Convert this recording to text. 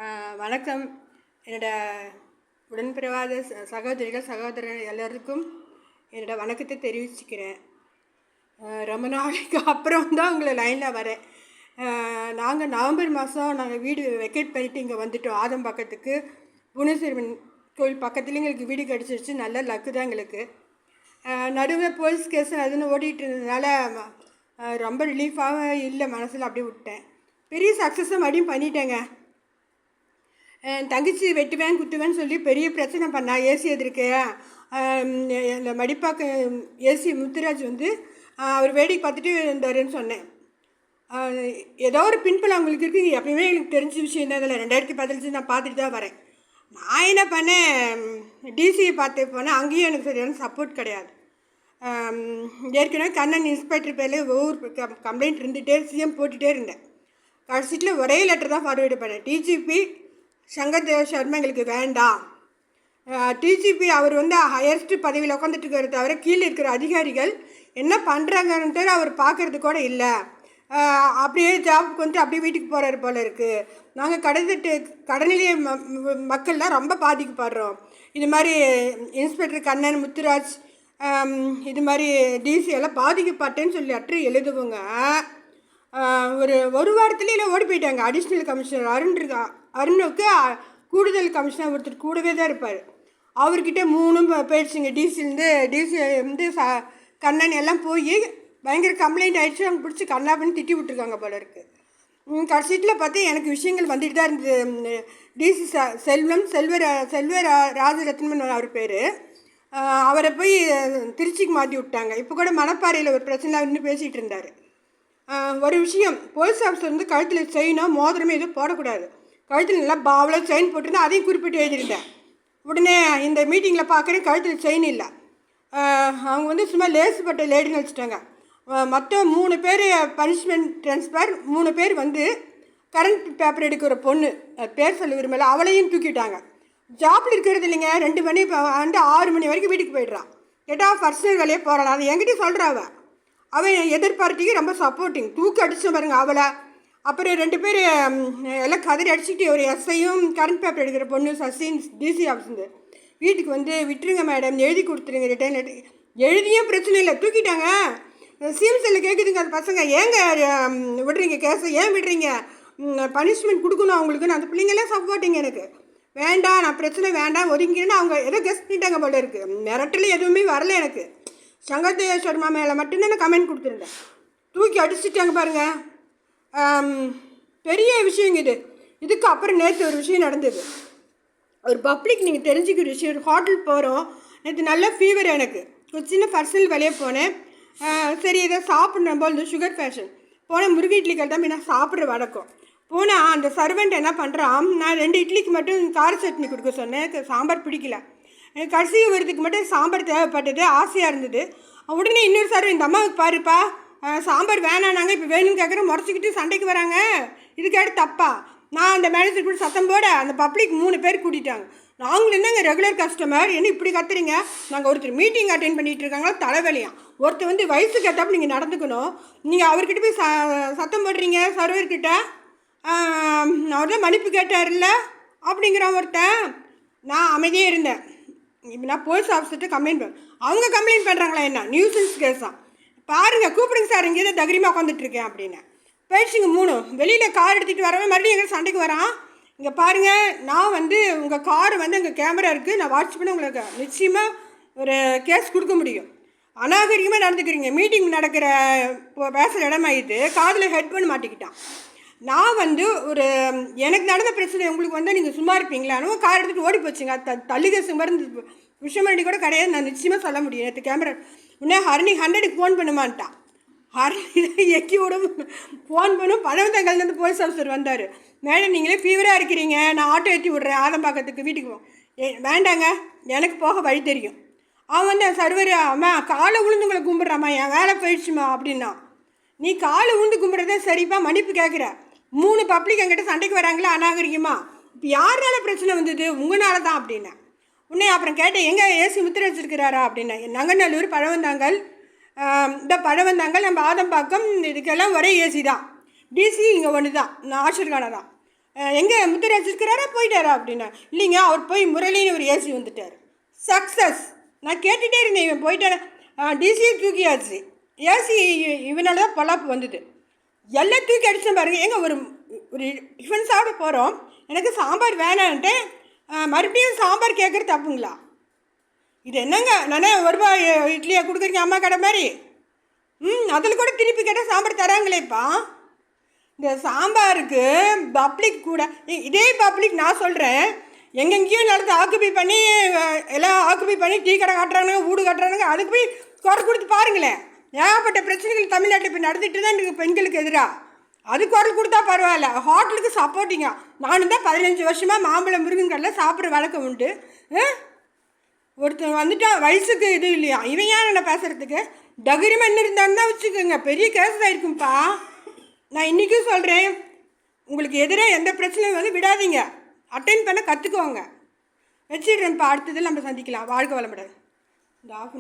வணக்கம். என்னோட உடன்பிறவாத சகோதரிகள் சகோதரர் எல்லோருக்கும் என்னோடய வணக்கத்தை தெரிவிச்சுக்கிறேன். ரொம்ப நாளைக்கு அப்புறம் தான் உங்களை லைனில் வரேன். நாங்கள் நவம்பர் மாதம் வீடு வெக்கேட் பண்ணிவிட்டு இங்கே வந்துவிட்டோம். ஆதம்பாக்கத்துக்கு புவனேஸ்வரன் கோயில் பக்கத்துலேயும் எங்களுக்கு வீடு கிடச்சிருச்சு. நல்ல லக்கு தான் எங்களுக்கு. நடுவில் போலீஸ் கேஸ் அதுன்னு ஓடிட்டு இருந்ததுனால ரொம்ப ரிலீஃபாக இல்லை, மனசில் அப்படியே விட்டேன். பெரிய சக்ஸஸாக மறுபடியும் பண்ணிட்டேங்க. தங்கச்சி வெட்டுவேன் குத்துவேன்னு சொல்லி பெரிய பிரச்சனை பண்ணா. ஏசி எதிர்க்கு இந்த மடிப்பாக்க ஏசி முத்துராஜ் வந்து அவர் வேடிக்கை பார்த்துட்டு இருந்தாருன்னு சொன்னேன். ஏதோ ஒரு பின்புலம் அவங்களுக்கு இருக்குது. எப்பயுமே எனக்கு தெரிஞ்ச விஷயம் தான். இதில் 2015 நான் பார்த்துட்டு தான் வரேன். நான் என்ன பண்ணேன், டிசியை பார்த்து போனேன். அங்கேயும் எனக்கு சரியான சப்போர்ட் கிடையாது. ஏற்கனவே கண்ணன் இன்ஸ்பெக்டர் பேரில் ஒவ்வொரு கம்ப்ளைண்ட் இருந்துகிட்டே சிஎம் போட்டுகிட்டே இருந்தேன். கடைசியில் ஒரே லெட்டர் தான் ஃபார்வேர்டு பண்ணேன். டிஜிபி சங்கர் தேவ் சர்மா எங்களுக்கு வேண்டாம். டிஜிபி அவர் வந்து ஹையஸ்ட் பதவியில் உட்காந்துட்டு இருக்கிறத தவிர கீழே இருக்கிற அதிகாரிகள் என்ன பண்ணுறாங்கன்ட்டு அவர் பார்க்குறது கூட இல்லை. அப்படியே ஜாபுக்கு வந்துட்டு அப்படியே வீட்டுக்கு போகிறாரு போல் இருக்குது. நாங்கள் கடனிலே மக்கள்லாம் ரொம்ப பாதிக்கப்படுறோம். இது மாதிரி இன்ஸ்பெக்டர் கண்ணன் முத்துராஜ் இது மாதிரி டிசி எல்லாம் பாதிக்கப்பட்டேன்னு சொல்லி லெட்ரு எழுதுவோங்க. ஒரு வாரத்துலேயே ஓடி போயிட்டாங்க. அடிஷ்னல் கமிஷனர் அருணுக்கு கூடுதல் கமிஷனர் ஒருத்தர் கூடவே தான் இருப்பார். அவர்கிட்ட 3 போயிடுச்சுங்க. டிசி வந்து கண்ணன் எல்லாம் போய் பயங்கர கம்ப்ளைண்ட் ஆகிடுச்சு. அவங்க பிடிச்சி கண்ணாப்பன்னு திட்டி விட்டுருக்காங்க போல இருக்குது. கடைசியில் பார்த்து எனக்கு விஷயங்கள் வந்துட்டு தான் இருந்தது. டிசி செல்வ ராஜரத்னன் அவர் பேர். அவரை போய் திருச்சிக்கு மாற்றி விட்டாங்க. இப்போ கூட மணப்பாறையில் ஒரு பிரச்சனை இன்னும் பேசிகிட்டு இருந்தார். ஒரு விஷயம், போலீஸ் ஆஃபீஸர் வந்து கழுத்தில் செயினோ மோதிரமே எதுவும் போடக்கூடாது. கழுத்தில் நல்லா பாவலாக செயின் போட்டிருந்தேன். அதையும் குறிப்பிட்டு எழுதியிருந்தேன். உடனே இந்த மீட்டிங்கில் பார்க்குறேன் கழுத்தில் செயின் இல்லை. அவங்க வந்து சும்மா லேசுப்பட்ட லேடின்னு வச்சுட்டாங்க. மொத்தம் 3 பேர் பனிஷ்மெண்ட் ட்ரான்ஸ்ஃபர், 3 பேர் வந்து கரண்ட் பேப்பர் எடுக்கிற பொண்ணு, பேர் சொல்ல விரும்பலை, அவளையும் தூக்கிட்டாங்க. ஜாப்பில் இருக்கிறது இல்லைங்க. 2 மணி வந்து 6 மணி வரைக்கும் வீட்டுக்கு போய்ட்றான். கேட்டால் பர்சனல் வேலையே போகிறான். அதை என்கிட்ட சொல்கிறான். அவன் எதிர்பார்ட்டிக்கு ரொம்ப சப்போர்ட்டிங். தூக்கி அடிச்சு பாருங்க அவளை. அப்புறம் 2 பேர் எல்லாம் கதறி அடிச்சுக்கிட்டு ஒரு எஸ்ஐயும் கரண்ட் பேப்பர் எடுக்கிற பொண்ணு சசின் டிசி ஆஃபீஸுந்து வீட்டுக்கு வந்து விட்டுருங்க மேடம், எழுதி கொடுத்துருங்க ரிட்டர்ன் லெட்டர். எழுதியும் பிரச்சனை இல்லை, தூக்கிட்டாங்க. சிஎம்சியில் கேட்குதுங்க அந்த பசங்க, ஏங்க விடுறீங்க கேஸை, ஏன் விடுறீங்க, பனிஷ்மெண்ட் கொடுக்கணும் அவங்களுக்கு. அந்த பிள்ளைங்கெல்லாம் சப்போர்ட்டிங்க. எனக்கு வேண்டாம், நான் பிரச்சனை வேண்டாம் ஒதுங்கின்னு அவங்க ஏதோ கெஸ்ட் பண்ணிட்டாங்க போல இருக்குது. மிரட்டல் எதுவுமே வரல. எனக்கு சங்கர் தேவ் சர்மா மேலே மட்டும்தான் நான் கமெண்ட் கொடுத்துருந்தேன். தூக்கி அடிச்சுட்டாங்க பாருங்கள். பெரிய விஷயங்க இது. இதுக்கு அப்புறம் நேற்று ஒரு விஷயம் நடந்தது. ஒரு பப்ளிக் நீங்கள் தெரிஞ்சுக்கிற விஷயம். ஒரு ஹோட்டல் போகிறோம். நேற்று நல்ல ஃபீவர். எனக்கு ஒரு சின்ன பர்சனல் வேலையே போனேன். சரி ஏதோ சாப்பிட்ணும் போல் இந்த சுகர் ஃபேஷன் போனேன். முருகை இட்லி தான் நான் சாப்பிட்ற வழக்கம். போனால் அந்த சர்வெண்ட் என்ன பண்ணுறான், நான் 2 இட்லிக்கு மட்டும் கார சட்னி கொடுக்க சொன்னேன். சாம்பார் பிடிக்கல. எனக்கு கடைசி வரதுக்கு மட்டும் சாம்பார் தேவைப்பட்டது, ஆசையாக இருந்தது. உடனே இன்னொரு சார், இந்த அம்மாவுக்கு பாருப்பா சாம்பார் வேணானாங்க, இப்போ வேணும்னு கேட்குறேன், முறைச்சிக்கிட்டு சண்டைக்கு வராங்க. இதுக்காக தப்பா? நான் அந்த மேனேஜர் கூட சத்தம் போட அந்த பப்ளிக் 3 பேர் கூட்டிட்டாங்க. நாங்களும் என்னங்க ரெகுலர் கஸ்டமர், என்ன இப்படி கத்துறீங்க? நாங்கள் ஒருத்தர் மீட்டிங் அட்டென்ட் பண்ணிகிட்டு இருக்காங்களா, தலைவலியாம். ஒருத்தர் வந்து வயசுக்கு ஏற்றப்ப நீங்கள் நடந்துக்கணும். நீங்கள் அவர்கிட்ட போய் சத்தம் போடுறீங்க சர்வர்கிட்ட. அவர் தான் மன்னிப்பு கேட்டார்ல அப்படிங்கிற ஒருத்தன். நான் அமைதியே இருந்தேன். இப்போ நான் போலீஸ் ஆஃபீஸர்கிட்ட கம்ப்ளைண்ட் பண்ணேன். அவங்க கம்ப்ளைண்ட் பண்ணுறாங்களா, என்ன நியூசன்ஸ் கேஸாக பாருங்கள், கூப்பிடுங்க சார், இங்கே தான் தைரியமாக உட்காந்துட்ருக்கேன் அப்படின்னு. போயிடுச்சுங்க 3. வெளியில் கார் எடுத்துகிட்டு வரவே மறுபடியும் எங்கே சண்டைக்கு வரான். இங்கே பாருங்கள், நான் வந்து உங்கள் கார் வந்து அங்கே கேமரா இருக்குது, நான் வாட்ச் பண்ணி உங்களுக்கு நிச்சயமாக ஒரு கேஸ் கொடுக்க முடியும். அநாகரிகமாக நடந்துக்கிறீங்க. மீட்டிங் நடக்கிற பேசுகிற இடமாயிட்டு காதில் ஹெட்ஃபோன் மாட்டிக்கிட்டான். நான் வந்து ஒரு எனக்கு நடந்த பிரச்சனை உங்களுக்கு வந்தால் நீங்கள் சும்மா இருப்பீங்களான்னு கார் எடுத்துகிட்டு ஓடி போச்சுங்க. தள்ளிகசு மருந்து விஷமரண்டி கூட கிடையாது, நான் நிச்சயமாக சொல்ல முடியும். நேற்று கேமரா உடனே ஹரணி 100க்கு ஃபோன் பண்ணுமான்ட்டான். ஹரணி எக்கி விடும் ஃபோன் பண்ணும். பழவந்தங்கள்லேருந்து போலீஸ் ஆஃபீஸர் வந்தார். மேடம் நீங்களே ஃபீவராக இருக்கிறீங்க, நான் ஆட்டோ ஏற்றி விட்றேன் ஆதம்பாக்கத்துக்கு வீட்டுக்கு வேண்டாங்க, எனக்கு போக வழி தெரியும். அவன் வந்து சர்வர், அம்மா காலை விழுந்து உங்களை கும்பிட்றாம்மா, என் வேலை போயிடுச்சுமா அப்படின்னா. நீ காலை விழுந்து கும்பிட்றதே சரிப்பா, மன்னிப்பு கேட்குற. 3 பப்ளிக் என்கிட்ட சண்டைக்கு வராங்களா அநாகரிகமா? இப்போ யாருனால பிரச்சனை வந்தது, உங்களால தான் அப்படின்னேன். உடனே அப்புறம் கேட்டேன், எங்கே ஏசி முத்திரை வச்சுருக்கிறாரா அப்படின்னா. நங்கநல்லூர் பழவந்தாங்கல், இந்த பழவந்தாங்கல் நம்ம ஆதம்பாக்கம் இதுக்கெல்லாம் ஒரே ஏசி தான். டிசி இங்கே ஒன்று தான், நான் ஆஷர்கானா தான். எங்கே முத்துராஜ் இருக்கிறாரா போயிட்டாரா அப்படின்னா, இல்லைங்க அவர் போய் முரளின்னு ஒரு ஏசி வந்துட்டார். சக்ஸஸ். நான் கேட்டுகிட்டே இருந்தேன், இவன் போயிட்டான டிசியை தூக்கியாச்சு, ஏசி இவனால தான் பொல்லாப்பு வந்தது, எல்லாம் தூக்கி அடிச்சேன் பாருங்க. ஏங்க ஒரு ஒரு டிஃபன் சாப்பிட போகிறோம், எனக்கு சாம்பார் வேணான்ட்டு மறுபடியும் சாம்பார் கேட்குறது தப்புங்களா? இது என்னங்க, நானே ஒரு ரூபாய் இட்லியை கொடுக்குறீங்க அம்மா கடை மாதிரி? அதில் கூட திருப்பி கேட்டால் சாம்பார் தராங்களேப்பா. இந்த சாம்பாருக்கு பப்ளிக் கூட, இதே பப்ளிக் நான் சொல்கிறேன், எங்கெங்கேயும் நடந்து ஆக்குபை பண்ணி எல்லாம் ஆக்குபை பண்ணி டீ கடை காட்டுறானுங்க, வீடு கட்டுறானுங்க, அதுக்கு போய் குறை கொடுத்து பாருங்களேன். ஏகப்பட்ட பிரச்சனைகள் தமிழ்நாட்டில் இப்போ நடந்துட்டு தான் இருக்குது பெண்களுக்கு எதிராக. அது குரல் கொடுத்தா பரவாயில்ல, ஹோட்டலுக்கு சப்போர்ட்டிங்க. நானும் தான் 15 வருஷமாக மாம்பழம் முருங்கங்களில் சாப்பிட்ற வழக்கம் உண்டு. ஒருத்தன் வந்துட்டா வயசுக்கு இது இல்லையா, இவன் ஏன் என்ன பேசுகிறதுக்கு? டகுரிமெண்ட் இருந்தான்னு தான் வச்சுக்கோங்க, பெரிய கேஸ் ஆகிருக்கும்ப்பா. நான் இன்றைக்கும் சொல்கிறேன், உங்களுக்கு எதிராக எந்த பிரச்சனையும் வந்து விடாதீங்க, அட்டென்ட் பண்ண கற்றுக்குவாங்க. வச்சிடுறேன்ப்பா, அடுத்ததில் நம்ம சந்திக்கலாம். வாழ்க வளமுடன். இந்த ஆஃப்